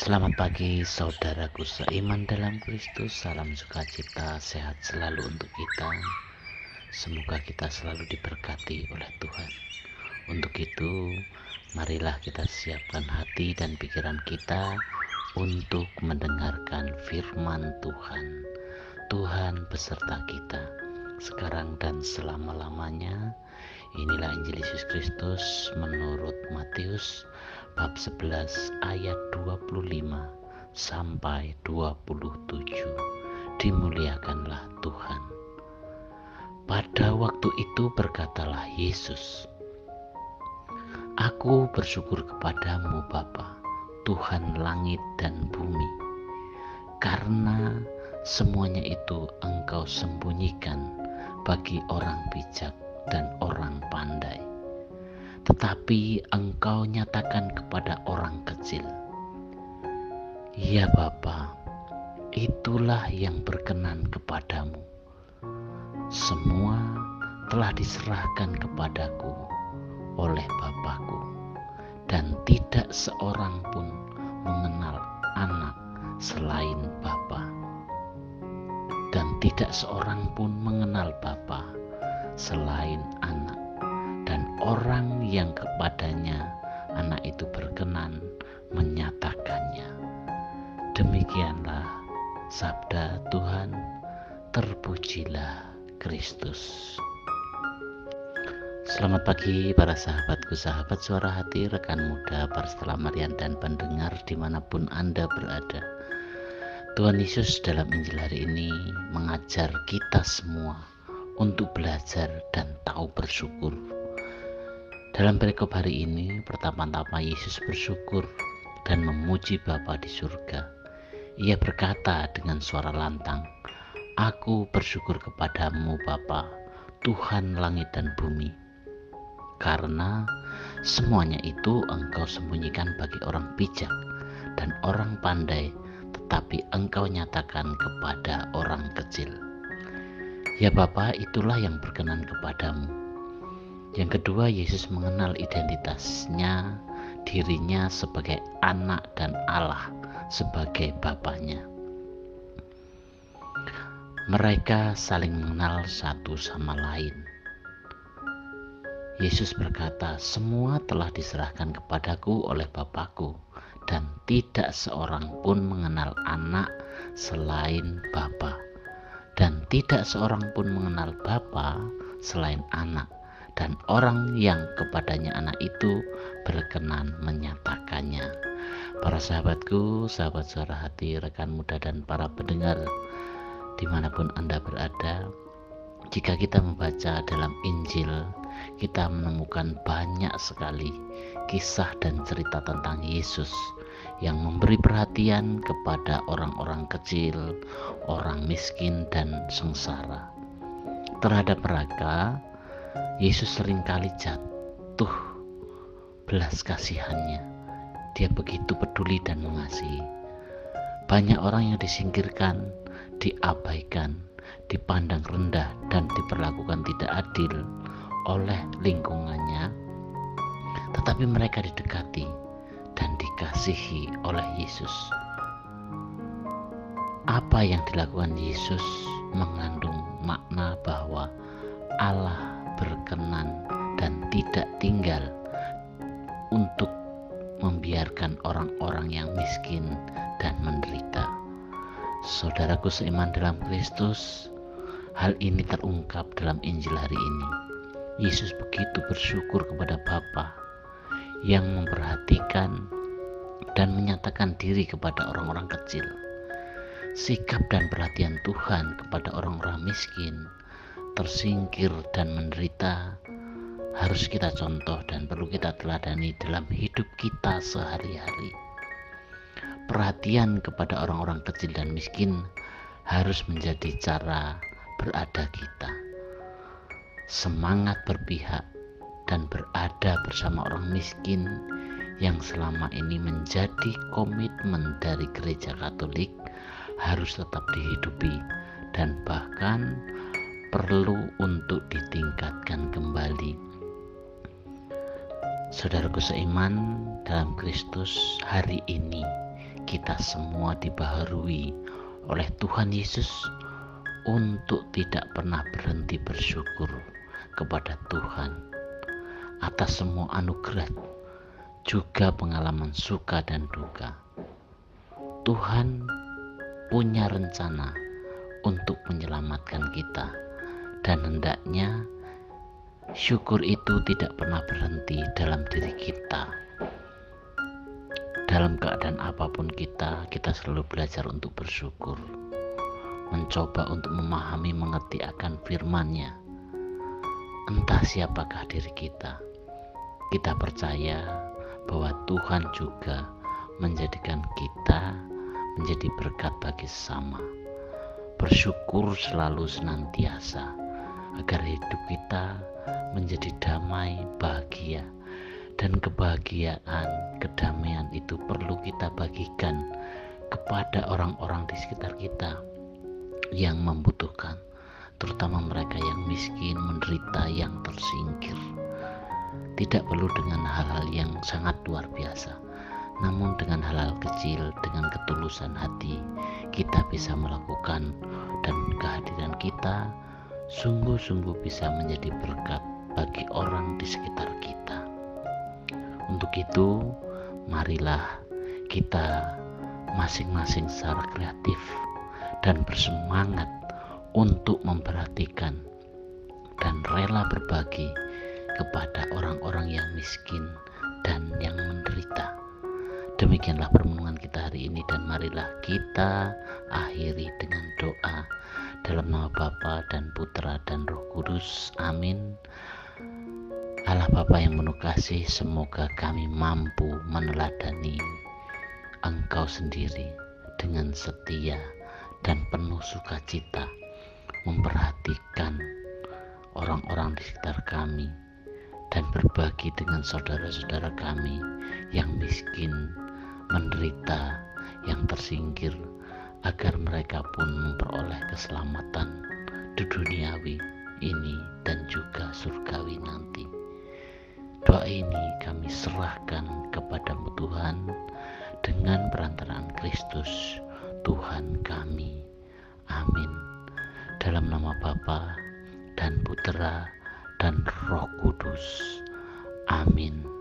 Selamat pagi saudaraku seiman dalam Kristus. Salam sukacita, sehat selalu untuk kita. Semoga kita selalu diberkati oleh Tuhan. Untuk itu, marilah kita siapkan hati dan pikiran kita untuk mendengarkan firman Tuhan. Tuhan beserta kita sekarang dan selama-lamanya. Inilah Injil Yesus Kristus menurut Matius bab 11 ayat 25 sampai 27. Dimuliakanlah Tuhan. Pada waktu itu berkatalah Yesus, "Aku bersyukur kepadamu Bapa, Tuhan langit dan bumi, karena semuanya itu Engkau sembunyikan bagi orang bijak dan orang pandai, tetapi Engkau nyatakan kepada orang kecil. Ya Bapa, itulah yang berkenan kepadamu. Semua telah diserahkan kepadaku oleh Bapakku, dan tidak seorang pun mengenal anak selain Bapa, dan tidak seorang pun mengenal Bapa selain anak, dan orang yang kepadanya anak itu berkenan menyatakannya." Demikianlah sabda Tuhan. Terpujilah Kristus. Selamat pagi para sahabatku, sahabat suara hati, rekan muda, para setelamarian dan pendengar dimanapun Anda berada. Tuhan Yesus dalam Injil hari ini mengajar kita semua untuk belajar dan tahu bersyukur. Dalam perikop hari ini, pertama-tama Yesus bersyukur dan memuji Bapa di surga. Ia berkata dengan suara lantang, "Aku bersyukur kepadamu Bapa, Tuhan langit dan bumi, karena semuanya itu Engkau sembunyikan bagi orang bijak dan orang pandai, tetapi Engkau nyatakan kepada orang kecil." Ya Bapa, itulah yang berkenan kepadamu. Yang kedua, Yesus mengenal identitasnya, dirinya sebagai anak dan Allah sebagai Bapanya. Mereka saling mengenal satu sama lain. Yesus berkata, "Semua telah diserahkan kepadaku oleh Bapakku, dan tidak seorang pun mengenal anak selain Bapa, dan tidak seorang pun mengenal Bapa selain anak, dan orang yang kepadanya anak itu berkenan menyatakannya." Para sahabatku, sahabat suara hati, rekan muda dan para pendengar dimanapun Anda berada, jika kita membaca dalam Injil, kita menemukan banyak sekali kisah dan cerita tentang Yesus yang memberi perhatian kepada orang-orang kecil, orang miskin dan sengsara. Terhadap mereka, Yesus seringkali jatuh belas kasihannya. Dia begitu peduli dan mengasihi. Banyak orang yang disingkirkan, diabaikan, dipandang rendah dan diperlakukan tidak adil oleh lingkungannya, tetapi mereka didekati dan dikasihi oleh Yesus. Apa yang dilakukan Yesus mengandung makna bahwa Allah berkenan dan tidak tinggal untuk membiarkan orang-orang yang miskin dan menderita. Saudaraku seiman dalam Kristus, hal ini terungkap dalam Injil hari ini. Yesus begitu bersyukur kepada Bapa yang memperhatikan dan menyatakan diri kepada orang-orang kecil. Sikap dan perhatian Tuhan kepada orang-orang miskin, tersingkir dan menderita harus kita contoh dan perlu kita teladani dalam hidup kita sehari-hari. Perhatian kepada orang-orang kecil dan miskin harus menjadi cara berada kita. Semangat berpihak dan berada bersama orang miskin yang selama ini menjadi komitmen dari Gereja Katolik harus tetap dihidupi dan bahkan perlu untuk ditingkatkan kembali. Saudaraku seiman dalam Kristus, hari ini kita semua dibaharui oleh Tuhan Yesus untuk tidak pernah berhenti bersyukur kepada Tuhan atas semua anugerah, juga pengalaman suka dan duka. Tuhan punya rencana untuk menyelamatkan kita, dan hendaknya syukur itu tidak pernah berhenti dalam diri kita. Dalam keadaan apapun kita selalu belajar untuk bersyukur, mencoba untuk memahami, mengerti akan firman-Nya. Entah siapakah diri kita percaya bahwa Tuhan juga menjadikan kita menjadi berkat bagi sesama. Bersyukur selalu senantiasa agar hidup kita menjadi damai, bahagia, dan kebahagiaan, kedamaian itu perlu kita bagikan kepada orang-orang di sekitar kita yang membutuhkan, terutama mereka yang miskin, menderita, yang tersingkir. Tidak perlu dengan hal-hal yang sangat luar biasa, namun dengan hal-hal kecil, dengan ketulusan hati kita bisa melakukan, dan kehadiran kita sungguh-sungguh bisa menjadi berkat bagi orang di sekitar kita. Untuk itu, marilah kita masing-masing secara kreatif dan bersemangat untuk memperhatikan dan rela berbagi kepada orang-orang yang miskin dan yang menderita. Demikianlah permenungan kita hari ini, dan marilah kita akhiri dengan doa dalam nama Bapa dan Putra dan Roh Kudus. Amin. Allah Bapa yang penuh kasih, semoga kami mampu meneladani Engkau sendiri dengan setia dan penuh sukacita, memperhatikan orang-orang di sekitar kami dan berbagi dengan saudara-saudara kami yang miskin, menderita, yang tersingkir, agar mereka pun memperoleh keselamatan di duniawi ini dan juga surgawi nanti. Doa ini kami serahkan kepadamu Tuhan, dengan perantaraan Kristus Tuhan kami. Amin. Dalam nama Bapa dan Putra dan Roh Kudus. Amin.